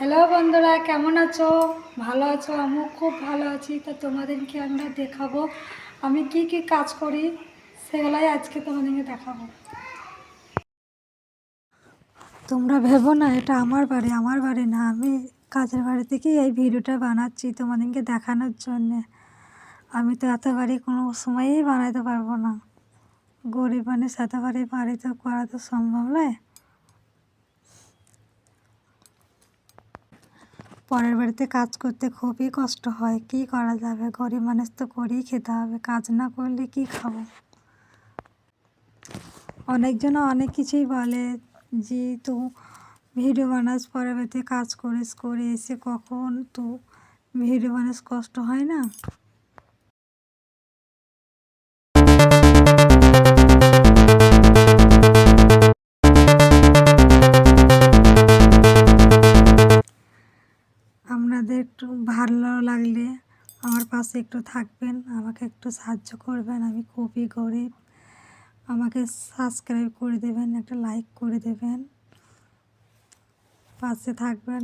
Hello বন্ধুরা, কেমন আছো? ভালো আছো? আমিও খুব ভালো আছি। তো তোমাদেরকে আমরা দেখাবো আমি কি কি কাজ করি, সেগুলাই আজকে তোমাদেরকে দেখাবো। তোমরা ভেবো না এটা আমার বাড়ি না, আমি কাজের বাড়ি থেকেই এই ভিডিওটা বানাচ্ছি তোমাদেরকে দেখানোর জন্যে। আমি তো এত বাড়ি কোনো সময়ই বানাতে পারবো না, গরিব মানুষ এত বাড়ি তো করা তো সম্ভব নয়। পরের বাড়িতে কাজ করতে খুবই কষ্ট হয়, কি করা যাবে, গরিব মানুষ তো করেই খেতে হবে, কাজ না করলে কি খাবো। অনেকজন অনেক কিছুই বলে যে তো ভিডিও বানাস, পরের বাড়িতে কাজ করিস, করে এসে কখন তো ভিডিও বানাস, কষ্ট হয় না? আপনাদের একটু ভালো লাগলে আমার পাশে একটু থাকবেন, আমাকে একটু সাহায্য করবেন, আমি খুবই গরিব। আমাকে সাবস্ক্রাইব করে দেবেন, একটা লাইক করে দেবেন, পাশে থাকবেন।